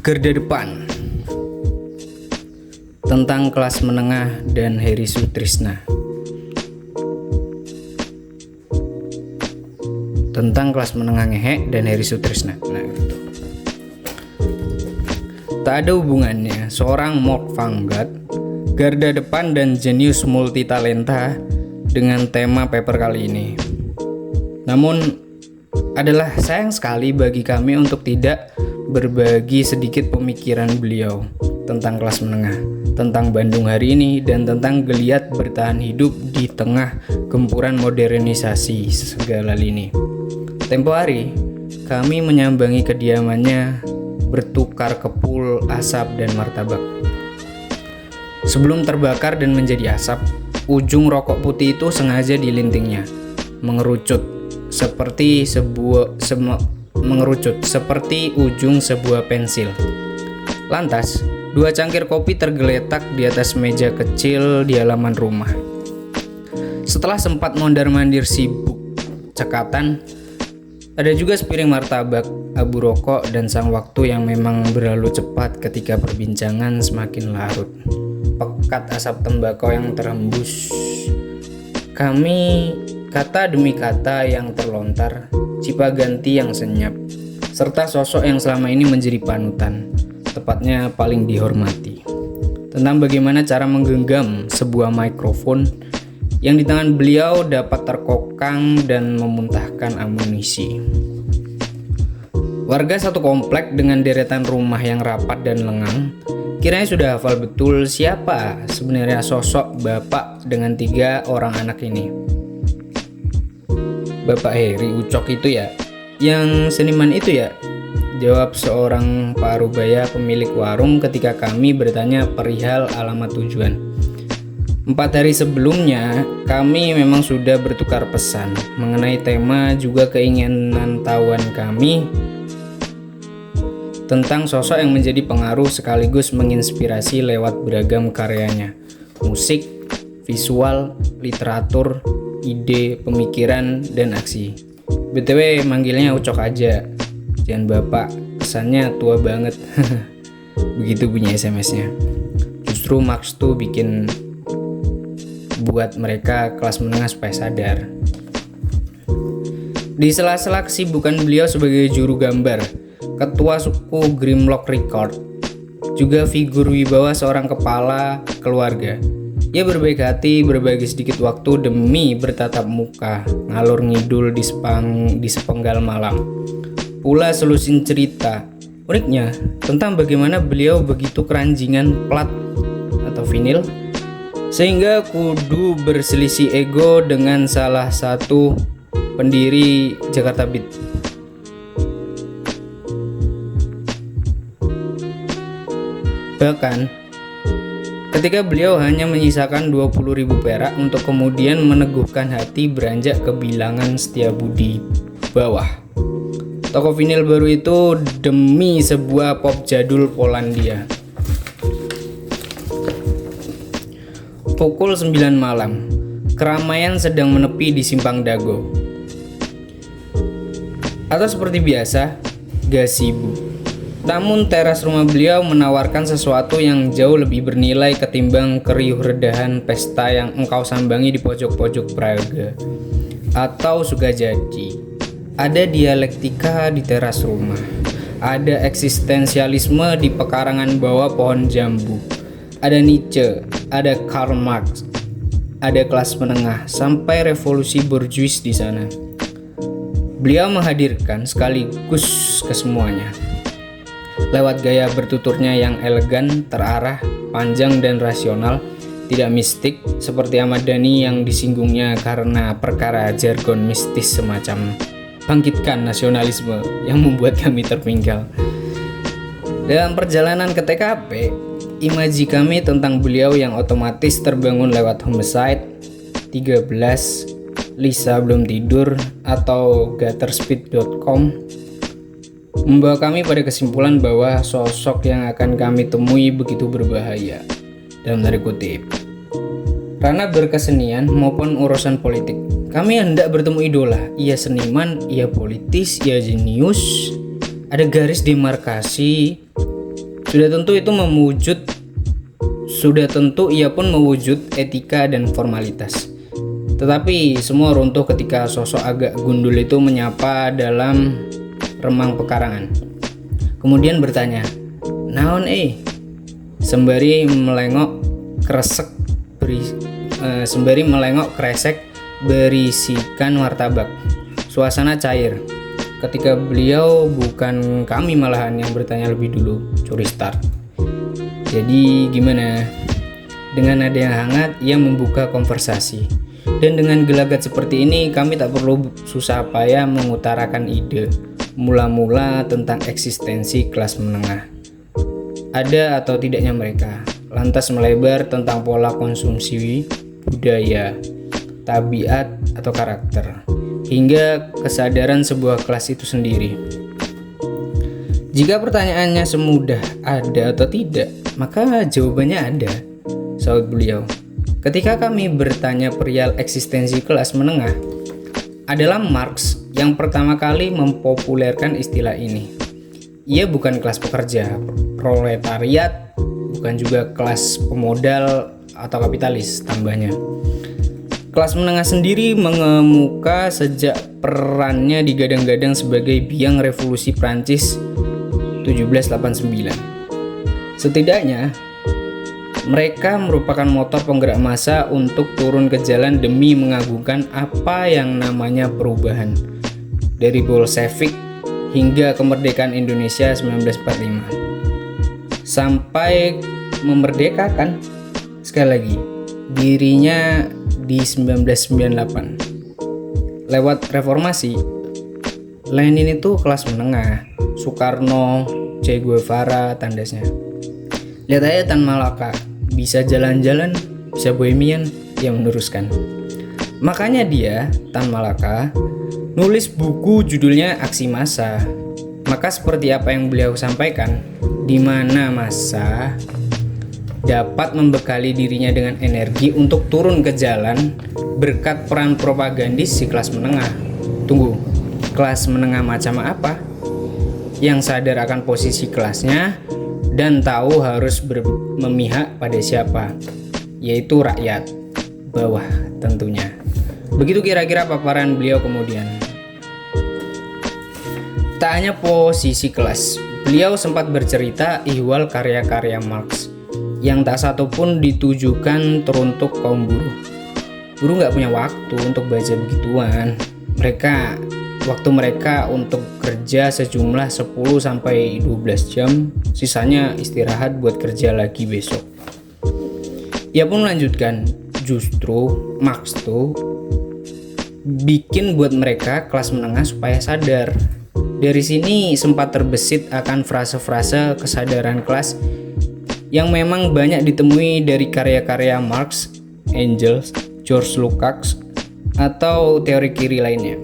Garda Depan, tentang kelas menengah dan Heri Sutrisna. Tentang kelas menengah ngehe dan Heri Sutrisna. Nah, gitu. Tak ada hubungannya seorang Mort Vanguard, Garda Depan dan jenius multitalenta dengan tema paper kali ini. Namun adalah sayang sekali bagi kami untuk tidak berbagi sedikit pemikiran beliau tentang kelas menengah, tentang Bandung hari ini, dan tentang geliat bertahan hidup di tengah gempuran modernisasi segala lini. Tempo hari, kami menyambangi kediamannya bertukar kepul, asap, dan martabak. Sebelum terbakar dan menjadi asap, ujung rokok putih itu sengaja dilintingnya, mengerucut seperti ujung sebuah pensil. Lantas, 2 cangkir kopi tergeletak di atas meja kecil di halaman rumah. Setelah sempat mondar-mandir sibuk cekatan, ada juga sepiring martabak, abu rokok, dan sang waktu yang memang berlalu cepat ketika perbincangan semakin larut. Pekat asap tembakau yang terhembus. Kami kata demi kata yang terlontar, cipaganti yang senyap, serta sosok yang selama ini menjadi panutan, tepatnya paling dihormati, tentang bagaimana cara menggenggam sebuah mikrofon yang di tangan beliau dapat terkokang dan memuntahkan amunisi. Warga satu komplek dengan deretan rumah yang rapat dan lengang kiranya sudah hafal betul siapa sebenarnya sosok bapak dengan 3 orang anak ini. Bapak Heri Ucok itu ya, yang seniman itu ya, jawab seorang parubaya pemilik warung ketika kami bertanya perihal alamat tujuan. 4 hari sebelumnya, kami memang sudah bertukar pesan mengenai tema juga keinginan tahuan kami tentang sosok yang menjadi pengaruh sekaligus menginspirasi lewat beragam karyanya, musik, visual, literatur, ide, pemikiran, dan aksi. BTW manggilnya Ucok aja, jangan bapak, kesannya tua banget. Begitu bunyi SMS-nya. Justru Max tuh bikin buat mereka kelas menengah supaya sadar. Di sela-sela kesibukan beliau sebagai juru gambar, ketua suku Grimlock Record, juga figur wibawa seorang kepala keluarga, ia berbaik hati berbagi sedikit waktu demi bertatap muka, ngalur ngidul di sepenggal malam. Pula selusin cerita uniknya tentang bagaimana beliau begitu keranjingan plat atau vinil sehingga kudu berselisih ego dengan salah satu pendiri Jakarta Beat. Bahkan ketika beliau hanya menyisakan 20.000 perak untuk kemudian meneguhkan hati beranjak ke bilangan Setiabudi bawah. Toko vinil baru itu demi sebuah pop jadul Polandia. Pukul 9 malam, keramaian sedang menepi di Simpang Dago. Atau seperti biasa, gazebo. Namun teras rumah beliau menawarkan sesuatu yang jauh lebih bernilai ketimbang keriuh redahan pesta yang engkau sambangi di pojok-pojok Praga atau Sukajadi. Ada dialektika di teras rumah, ada eksistensialisme di pekarangan bawah pohon jambu, ada Nietzsche, ada Karl Marx, ada kelas menengah, sampai revolusi borjuis di sana. Beliau menghadirkan sekaligus kesemuanya. Lewat gaya bertuturnya yang elegan, terarah, panjang, dan rasional, tidak mistik seperti Ahmad Dhani yang disinggungnya karena perkara jargon mistis semacam bangkitkan nasionalisme yang membuat kami terpinggal. Dalam perjalanan ke TKP, imaji kami tentang beliau yang otomatis terbangun lewat Homicide, 13, Lisa Belum Tidur, atau Gutterspeed.com membawa kami pada kesimpulan bahwa sosok yang akan kami temui begitu berbahaya, dalam tanda kutip, karena berkesenian maupun urusan politik. Kami hendak bertemu idola, ia seniman, ia politis, ia jenius, ada garis demarkasi Sudah tentu ia pun mewujud etika dan formalitas. Tetapi semua runtuh ketika sosok agak gundul itu menyapa dalam remang pekarangan. Kemudian bertanya, "Naon sembari melengok kresek berisikan martabak. Suasana cair. Ketika beliau bukan kami malahan yang bertanya lebih dulu, curi start. Jadi gimana? Dengan nada yang hangat, ia membuka konversasi. Dan dengan gelagat seperti ini, kami tak perlu susah payah mengutarakan ide mula-mula tentang eksistensi kelas menengah. Ada atau tidaknya mereka, lantas melebar tentang pola konsumsi, budaya, tabiat atau karakter, hingga kesadaran sebuah kelas itu sendiri. Jika pertanyaannya semudah ada atau tidak, maka jawabannya ada, sahut beliau. Ketika kami bertanya perihal eksistensi kelas menengah, adalah Marx yang pertama kali mempopulerkan istilah ini. Ia bukan kelas pekerja, proletariat, bukan juga kelas pemodal atau kapitalis, tambahnya. Kelas menengah sendiri mengemuka sejak perannya digadang-gadang sebagai biang revolusi Prancis 1789. Setidaknya, mereka merupakan motor penggerak massa untuk turun ke jalan demi mengagungkan apa yang namanya perubahan. Dari Bolshevik hingga kemerdekaan Indonesia 1945. Sampai memerdekakan, sekali lagi, dirinya di 1998. Lewat reformasi, Lenin itu kelas menengah, Soekarno, Che Guevara, tandasnya. Lihat aja Tan Malaka, bisa jalan-jalan, bisa bohemian, yang meneruskan. Makanya dia, Tan Malaka, nulis buku judulnya Aksi Massa. Maka seperti apa yang beliau sampaikan, di mana massa dapat membekali dirinya dengan energi untuk turun ke jalan berkat peran propagandis si kelas menengah. Tunggu, kelas menengah macam apa? Yang sadar akan posisi kelasnya dan tahu harus memihak pada siapa, yaitu rakyat bawah tentunya. Begitu kira-kira paparan beliau kemudian. Tak hanya posisi kelas, beliau sempat bercerita ihwal karya-karya Marx yang tak satu pun ditujukan teruntuk kaum buruh. Buruh nggak punya waktu untuk baca begituan. Waktu mereka untuk kerja sejumlah 10-12 jam, sisanya istirahat buat kerja lagi besok. Ia pun melanjutkan, justru Marx tuh bikin buat mereka kelas menengah supaya sadar. Dari sini sempat terbesit akan frase-frase kesadaran kelas yang memang banyak ditemui dari karya-karya Marx, Engels, George Lukács, atau teori kiri lainnya.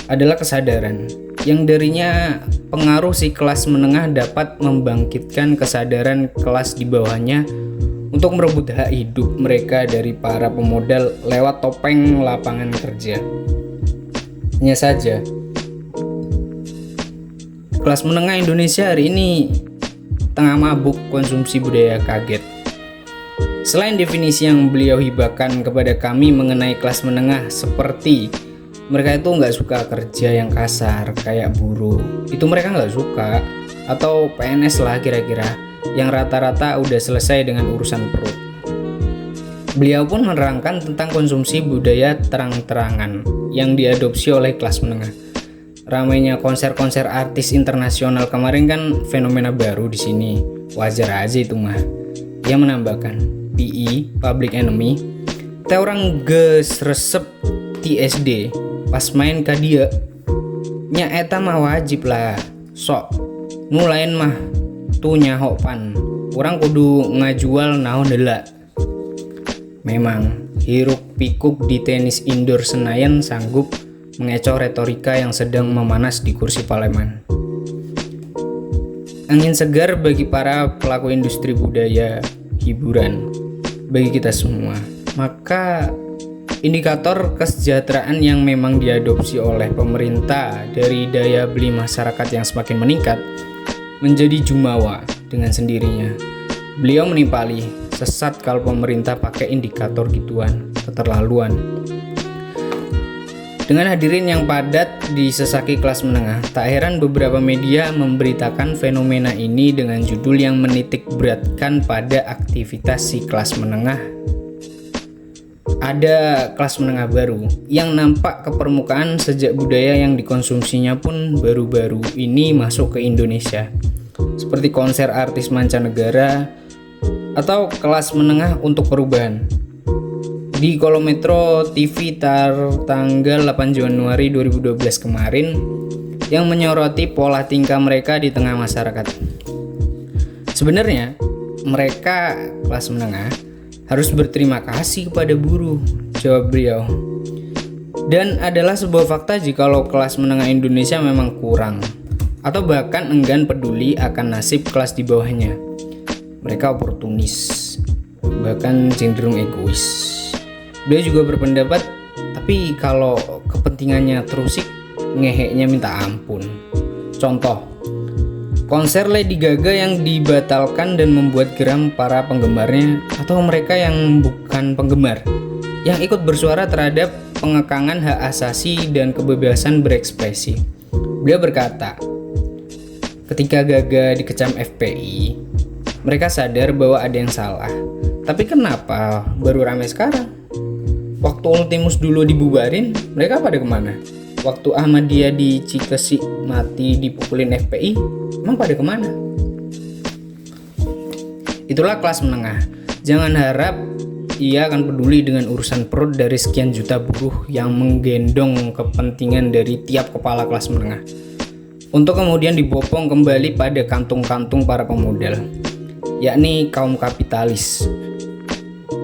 Adalah kesadaran yang darinya pengaruh si kelas menengah dapat membangkitkan kesadaran kelas di bawahnya untuk merebut hak hidup mereka dari para pemodal lewat topeng lapangan kerja. Hanya saja, kelas menengah Indonesia hari ini tengah mabuk konsumsi budaya kaget. Selain definisi yang beliau hibahkan kepada kami mengenai kelas menengah seperti mereka itu nggak suka kerja yang kasar kayak buruh, itu mereka nggak suka, atau PNS lah kira-kira yang rata-rata udah selesai dengan urusan perut. Beliau pun menerangkan tentang konsumsi budaya terang-terangan yang diadopsi oleh kelas menengah. Ramainya konser-konser artis internasional kemarin kan fenomena baru di sini, wajar aja itu mah. Ia menambahkan, PE, Public Enemy, teh orang geus resep ti SD pas main ka dieu nya eta mah wajib lah sok nu lain mah tuh nyahopan urang kudu ngajual naon heula. Memang hiruk pikuk di tenis indoor Senayan sanggup mengecoh retorika yang sedang memanas di kursi parlemen. Angin segar bagi para pelaku industri budaya hiburan, bagi kita semua. Maka indikator kesejahteraan yang memang diadopsi oleh pemerintah dari daya beli masyarakat yang semakin meningkat menjadi jumawa dengan sendirinya. Beliau menimpali, sesat kalau pemerintah pakai indikator gituan, keterlaluan. Dengan hadirin yang padat disesaki kelas menengah, tak heran beberapa media memberitakan fenomena ini dengan judul yang menitik beratkan pada aktivitas si kelas menengah. Ada kelas menengah baru yang nampak ke permukaan sejak budaya yang dikonsumsinya pun baru-baru ini masuk ke Indonesia, seperti konser artis mancanegara atau kelas menengah untuk perubahan. Di kolom Metro TV tanggal 8 Januari 2012 kemarin yang menyoroti pola tingkah mereka di tengah masyarakat. Sebenarnya mereka kelas menengah harus berterima kasih kepada buruh, jawab beliau. Dan adalah sebuah fakta jikalau kelas menengah Indonesia memang kurang atau bahkan enggan peduli akan nasib kelas di bawahnya. Mereka oportunis, bahkan cenderung egois. Dia juga berpendapat, tapi kalau kepentingannya terusik, ngeheknya minta ampun. Contoh, konser Lady Gaga yang dibatalkan dan membuat geram para penggemarnya atau mereka yang bukan penggemar, yang ikut bersuara terhadap pengekangan hak asasi dan kebebasan berekspresi. Beliau berkata, ketika Gaga dikecam FPI, mereka sadar bahwa ada yang salah. Tapi kenapa baru ramai sekarang? Waktu Ultimus dulu dibubarin, mereka pada kemana? Waktu Ahmadiyah di Cikesik mati dipukulin FPI, emang pada kemana? Itulah kelas menengah. Jangan harap ia akan peduli dengan urusan perut dari sekian juta buruh yang menggendong kepentingan dari tiap kepala kelas menengah, untuk kemudian dibopong kembali pada kantung-kantung para pemodal, yakni kaum kapitalis.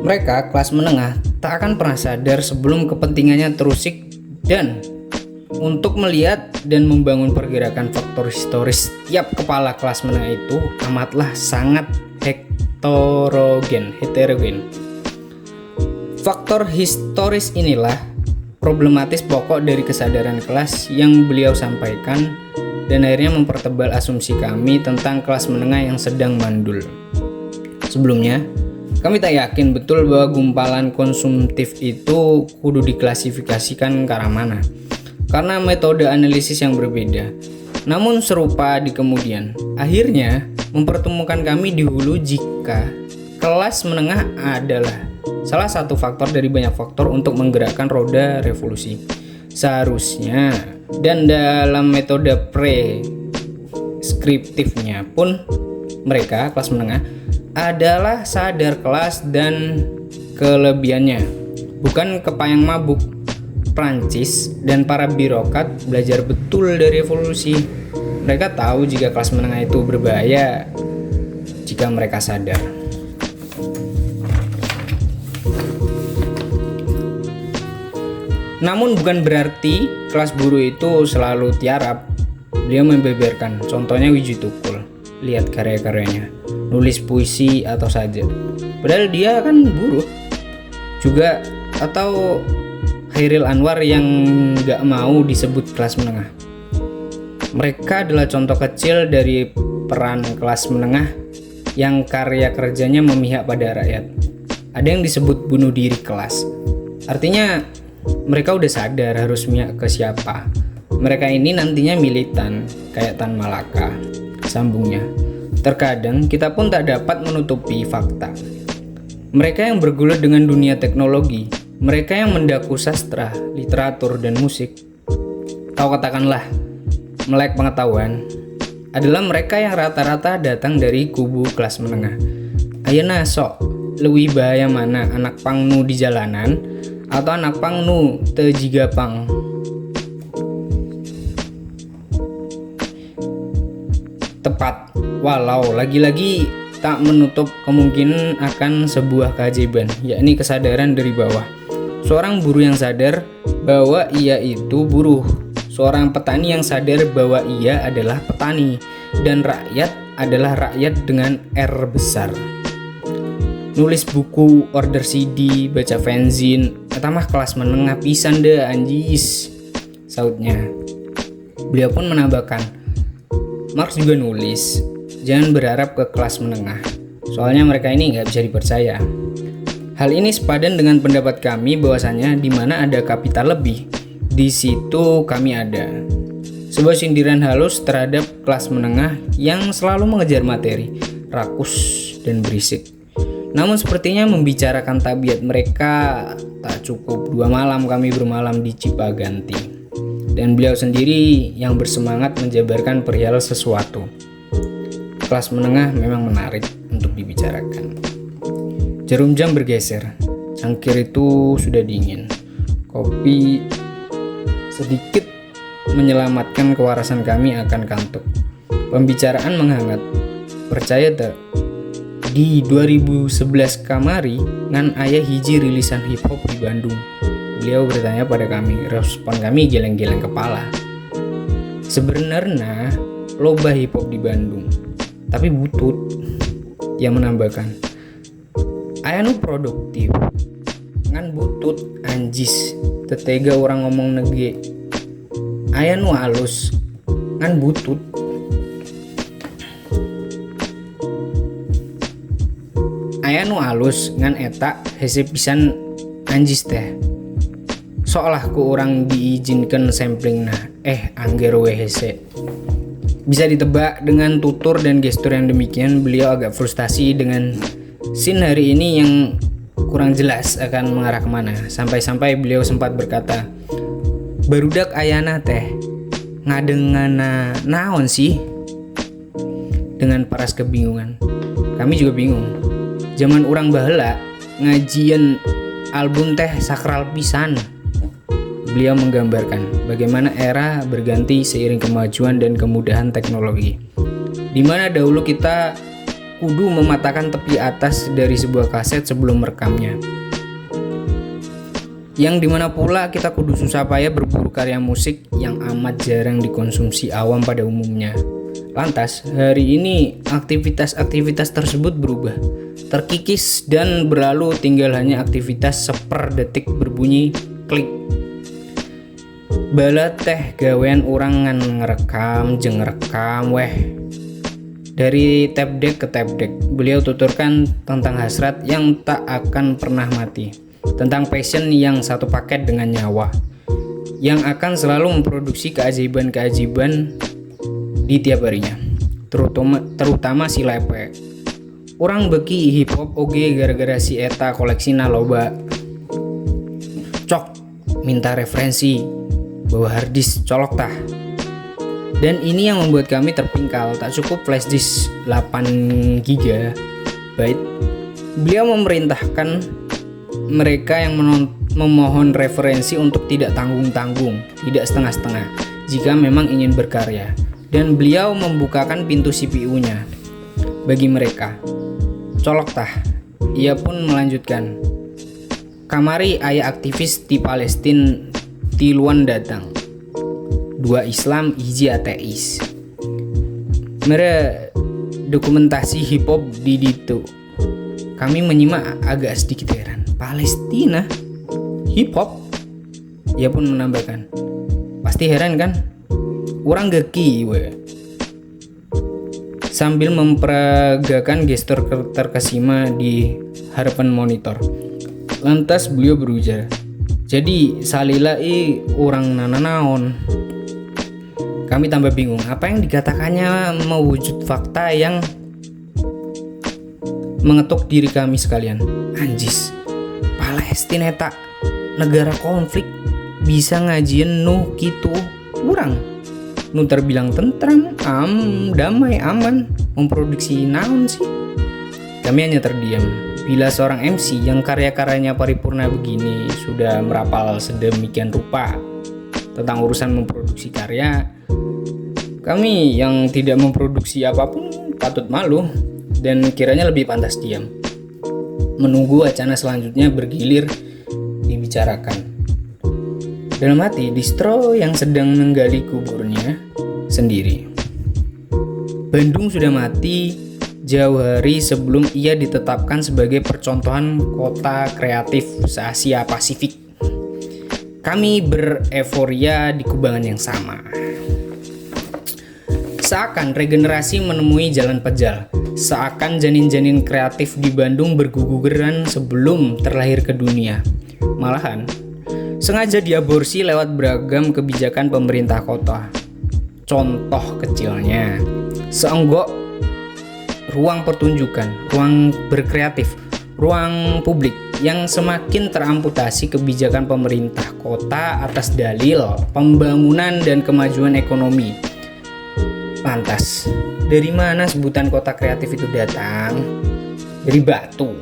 Mereka, kelas menengah, tak akan pernah sadar sebelum kepentingannya terusik, dan untuk melihat dan membangun pergerakan faktor historis tiap kepala kelas menengah itu amatlah sangat heterogen. Faktor historis inilah problematis pokok dari kesadaran kelas yang beliau sampaikan dan akhirnya mempertebal asumsi kami tentang kelas menengah yang sedang mandul. Sebelumnya, kami tak yakin betul bahwa gumpalan konsumtif itu kudu diklasifikasikan ke arah mana, karena metode analisis yang berbeda. Namun serupa di kemudian, akhirnya mempertemukan kami di hulu jika kelas menengah adalah salah satu faktor dari banyak faktor untuk menggerakkan roda revolusi. Seharusnya, dan dalam metode preskriptifnya pun mereka, kelas menengah, adalah sadar kelas dan kelebihannya, bukan kepayang mabuk. Prancis dan para birokrat belajar betul dari revolusi. Mereka tahu jika kelas menengah itu berbahaya jika mereka sadar. Namun bukan berarti kelas buruh itu selalu tiarap. Beliau membeberkan, contohnya Wiji Tukul. Lihat karya-karyanya, nulis puisi atau sajak. Padahal dia kan buruh juga, atau Khairil Anwar yang gak mau disebut kelas menengah. Mereka adalah contoh kecil dari peran kelas menengah yang karya kerjanya memihak pada rakyat. Ada yang disebut bunuh diri kelas. Artinya mereka udah sadar harus mihak ke siapa. Mereka ini nantinya militan, kayak Tan Malaka. Sambungnya, terkadang kita pun tak dapat menutupi fakta. Mereka yang bergulat dengan dunia teknologi, mereka yang mendaku sastra, literatur, dan musik, atau katakanlah melek pengetahuan, adalah mereka yang rata-rata datang dari kubu kelas menengah. Ayeuna sok, leuwih bahaya mana anak pang nu di jalanan atau anak pang nu teu jiga pang? Tepat, walau lagi-lagi tak menutup kemungkinan akan sebuah keajaiban, yakni kesadaran dari bawah. Seorang buruh yang sadar bahwa ia itu buruh, seorang petani yang sadar bahwa ia adalah petani, dan rakyat adalah rakyat dengan R besar. Nulis buku, order CD, baca fanzine, eta mah kelas menengah pisan deh anjis, sautnya. Beliau pun menambahkan, Marx juga nulis, jangan berharap ke kelas menengah. Soalnya mereka ini nggak bisa dipercaya. Hal ini sepadan dengan pendapat kami bahwasanya di mana ada kapital lebih, di situ kami ada. Sebuah sindiran halus terhadap kelas menengah yang selalu mengejar materi, rakus dan berisik. Namun sepertinya membicarakan tabiat mereka tak cukup. 2 malam kami bermalam di Cipaganti. Dan beliau sendiri yang bersemangat menjabarkan perihal sesuatu. Kelas menengah memang menarik untuk dibicarakan. Jarum jam bergeser. Cangkir itu sudah dingin. Kopi sedikit menyelamatkan kewarasan kami akan kantuk. Pembicaraan menghangat. Percaya tak? Di 2011 kamari ngan ayah hiji rilisan hip hop di Bandung. Beliau bertanya pada kami. Respon kami geleng-geleng kepala. Sebenarnya loba hip hop di Bandung, tapi butut. Ia menambahkan, aya nu produktif ngan butut anjis, tetega orang ngomong nege. Aya nu halus ngan butut. Aya nu halus ngan eta hese pisan anjis teh. Seolah ku orang diizinkan sampling nah angger we hese. Bisa ditebak dengan tutur dan gestur yang demikian, beliau agak frustasi dengan scene hari ini yang kurang jelas akan mengarah kemana. Sampai-sampai beliau sempat berkata, barudak ayana teh ngadengana naon sih? Dengan paras kebingungan. Kami juga bingung. Zaman urang baheula ngajian album teh sakral pisan. Beliau menggambarkan bagaimana era berganti seiring kemajuan dan kemudahan teknologi. Di mana dahulu kita kudu mematahkan tepi atas dari sebuah kaset sebelum merekamnya. Yang dimana pula kita kudu susah payah berburu karya musik yang amat jarang dikonsumsi awam pada umumnya. Lantas, hari ini aktivitas-aktivitas tersebut berubah, terkikis dan berlalu tinggal hanya aktivitas seper detik berbunyi klik. Bala teh gawean orang ngan ngerekam jeung ngerekam weh. Dari tape deck ke tape deck, beliau tuturkan tentang hasrat yang tak akan pernah mati, tentang passion yang satu paket dengan nyawa, yang akan selalu memproduksi keajaiban-keajaiban di tiap harinya, terutama si lepe. Orang beki hip hop oge gara-gara si eta koleksina loba. Cok, minta referensi, bawa harddisk colok tah. Dan ini yang membuat kami terpingkal, tak cukup flash disk 8 GB. Beliau memerintahkan mereka yang memohon referensi untuk tidak tanggung-tanggung, tidak setengah-setengah, jika memang ingin berkarya. Dan beliau membukakan pintu CPU-nya bagi mereka. Colok tah. Ia pun melanjutkan, kamari aya aktivis di Palestina tiluan datang. 2 Islam, hiji ateis. Mere dokumentasi hip hop di ditu. Kami menyimak agak sedikit heran. Palestina hip hop? Ia pun menambahkan, pasti heran kan? Orang geki we. Sambil memperagakan gestur terkesima di harapan monitor. Lantas beliau berujar, jadi salila orang nananaon. Kami tambah bingung, apa yang dikatakannya mewujud fakta yang mengetuk diri kami sekalian. Anjis, Palestina tak negara konflik bisa ngajieun nu kitu urang. Nu terbilang tentram, damai, aman, memproduksi naon sih? Kami hanya terdiam. Bila seorang MC yang karya-karyanya paripurna begini sudah merapal sedemikian rupa tentang urusan memproduksi karya, kami yang tidak memproduksi apapun patut malu dan kiranya lebih pantas diam, menunggu wacana selanjutnya bergilir dibicarakan. Dalam hati, distro yang sedang menggali kuburnya sendiri. Bandung sudah mati jauh hari sebelum ia ditetapkan sebagai percontohan kota kreatif se-Asia Pasifik. Kami bereforia di kubangan yang sama. Seakan regenerasi menemui jalan pejal. Seakan janin-janin kreatif di Bandung berguguran sebelum terlahir ke dunia. Malahan, sengaja diaborsi lewat beragam kebijakan pemerintah kota. Contoh kecilnya, seenggok ruang pertunjukan, ruang berkreatif, ruang publik yang semakin teramputasi kebijakan pemerintah kota atas dalil pembangunan dan kemajuan ekonomi. Lantas, dari mana sebutan kota kreatif itu datang? Dari batu.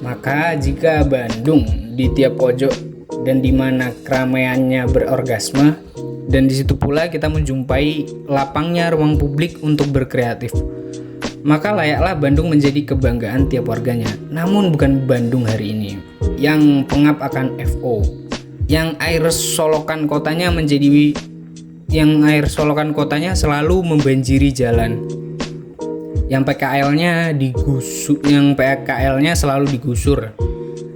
Maka jika Bandung di tiap pojok dan di mana keramaiannya berorgasme, dan di situ pula kita menjumpai lapangnya ruang publik untuk berkreatif, maka layaklah Bandung menjadi kebanggaan tiap warganya. Namun bukan Bandung hari ini yang pengap akan FO, yang air solokan kotanya selalu membanjiri jalan, yang PKL-nya selalu digusur,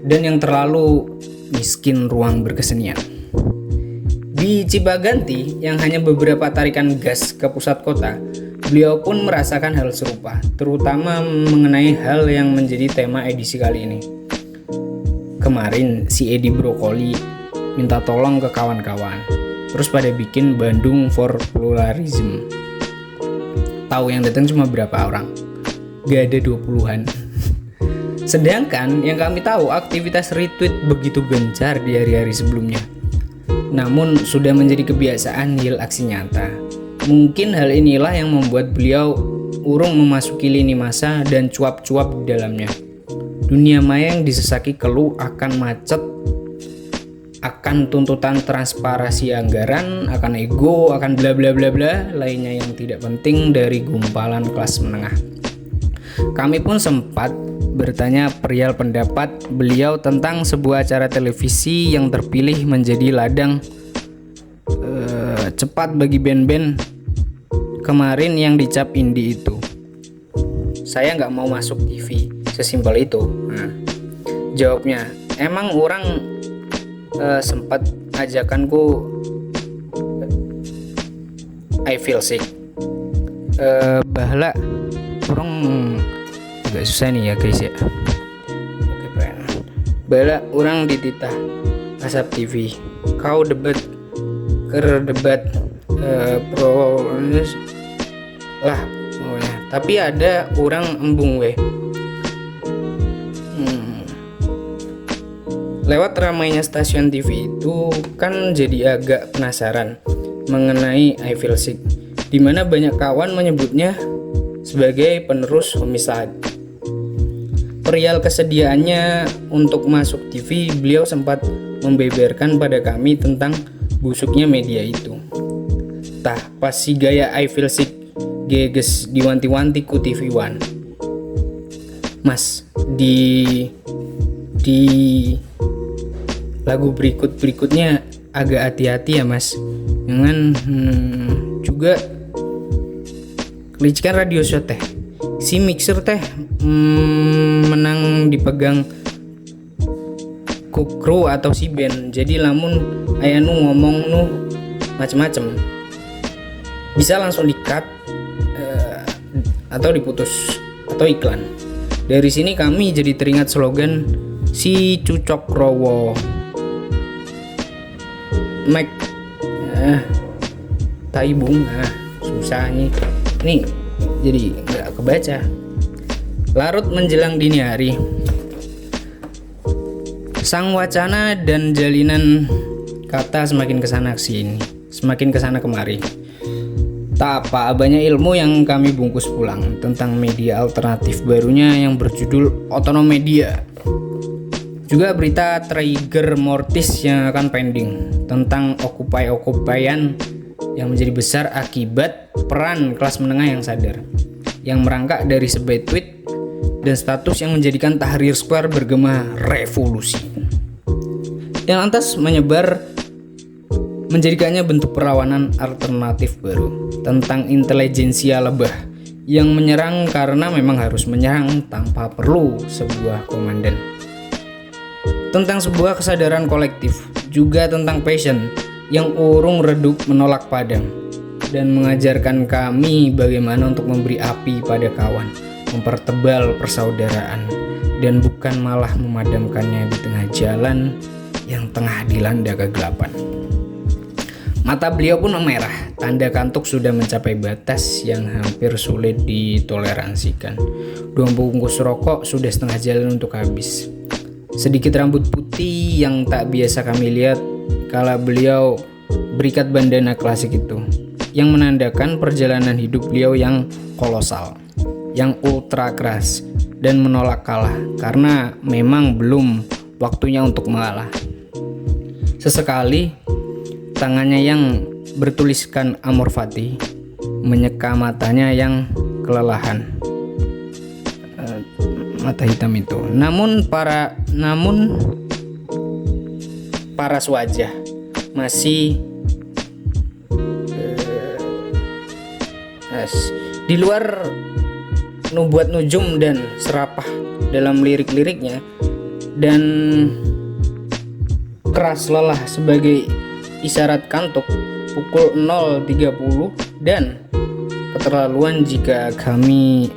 dan yang terlalu miskin ruang berkesenian. Di Cipaganti yang hanya beberapa tarikan gas ke pusat kota, beliau pun merasakan hal serupa, terutama mengenai hal yang menjadi tema edisi kali ini. Kemarin si Edi Brokoli minta tolong ke kawan-kawan, terus pada bikin Bandung for Pluralism. Tahu yang datang cuma berapa orang? Gak ada 20-an. Sedangkan yang kami tahu aktivitas retweet begitu gencar di hari-hari sebelumnya. Namun sudah menjadi kebiasaan nihil aksi nyata. Mungkin hal inilah yang membuat beliau urung memasuki lini masa dan cuap-cuap di dalamnya. Dunia maya yang disesaki keluh akan macet, akan tuntutan transparansi anggaran, akan ego, akan bla bla bla bla lainnya yang tidak penting dari gumpalan kelas menengah. Kami pun sempat bertanya perihal pendapat beliau tentang sebuah acara televisi yang terpilih menjadi ladang cepat bagi band-band kemarin yang dicap indie itu. Saya nggak mau masuk TV, sesimpel itu. Nah, jawabnya, emang orang sempat ajakanku I feel sick. Bahala orang agak susah nih ya guys ya. Oke friend. Bahala orang dititah Asap TV. Kau debat pro lah pokoknya. Tapi ada orang embung weh. Lewat ramainya stasiun TV itu kan jadi agak penasaran mengenai I Feel Sick, dimana banyak kawan menyebutnya sebagai penerus homicide. Perihal kesediaannya untuk masuk TV, beliau sempat membeberkan pada kami tentang busuknya media itu. Tah pas si gaya I Feel Sick geges diwanti-wanti ku TV One. Mas, di lagu berikutnya agak hati-hati ya mas, jangan juga kelicikan radio show teh, si mixer teh menang dipegang ku kru atau si band, jadi lamun aya nu ngomong nu macem-macem bisa langsung di-cut atau diputus atau iklan. Dari sini kami jadi teringat slogan si Cucok Rowo Mac Taibung. Susah nih jadi nggak kebaca. Larut menjelang dini hari, sang wacana dan jalinan kata semakin kesana sini, semakin kesana kemari. Tak apa abahnya ilmu yang kami bungkus pulang tentang media alternatif barunya yang berjudul Otonom Media. Juga berita trigger mortis yang akan pending tentang okupai-okupaian yang menjadi besar akibat peran kelas menengah yang sadar, yang merangkak dari sebaik tweet dan status yang menjadikan Tahrir Square bergema revolusi, yang lantas menyebar menjadikannya bentuk perlawanan alternatif baru tentang intelijensia lebah yang menyerang karena memang harus menyerang tanpa perlu sebuah komandan. Tentang sebuah kesadaran kolektif, juga tentang passion yang urung redup menolak padam. dan mengajarkan kami bagaimana untuk memberi api pada kawan, mempertebal persaudaraan, dan bukan malah memadamkannya di tengah jalan yang tengah dilanda kegelapan. Mata beliau pun memerah, tanda kantuk sudah mencapai batas yang hampir sulit ditoleransikan. 2 bungkus rokok sudah setengah jalan untuk habis. Sedikit rambut putih yang tak biasa kami lihat kala beliau berikat bandana klasik itu, yang menandakan perjalanan hidup beliau yang kolosal, yang ultra keras, dan menolak kalah karena memang belum waktunya untuk mengalah. Sesekali tangannya yang bertuliskan Amor Fati menyeka matanya yang kelelahan, mata hitam itu. Namun paras wajah masih di luar nubuat nujum dan serapah dalam lirik-liriknya, dan keras lelah sebagai isyarat kantuk pukul 0.30, dan keterlaluan jika kami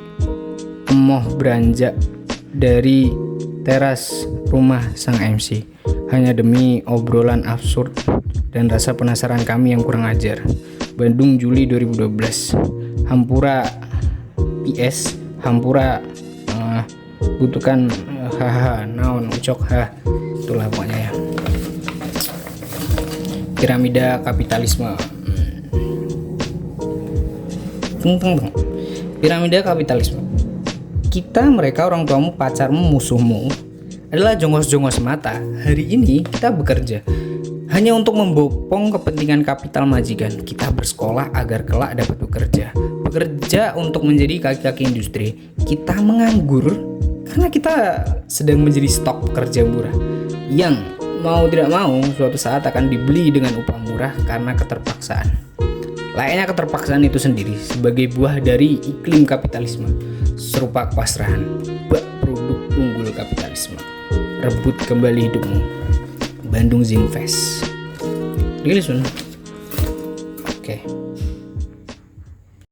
emoh beranjak dari teras rumah sang MC hanya demi obrolan absurd dan rasa penasaran kami yang kurang ajar. Bandung, Juli 2012. Hampura PS Hampura butuhkan naon ucok itulah pokoknya ya. Piramida kapitalisme. Piramida kapitalisme. Kita, mereka, orang tuamu, pacarmu, musuhmu adalah jongos-jongos mata. Hari ini kita bekerja hanya untuk membopong kepentingan kapital majikan. Kita bersekolah agar kelak dapat bekerja untuk menjadi kaki-kaki industri. Kita menganggur karena kita sedang menjadi stok pekerja murah yang mau tidak mau suatu saat akan dibeli dengan upah murah karena keterpaksaan. Layaknya keterpaksaan itu sendiri sebagai buah dari iklim kapitalisme, serupa kepasrahan, bak produk unggul kapitalisme. Rebut kembali hidupmu. Bandung Zinfest. Rilis. Oke.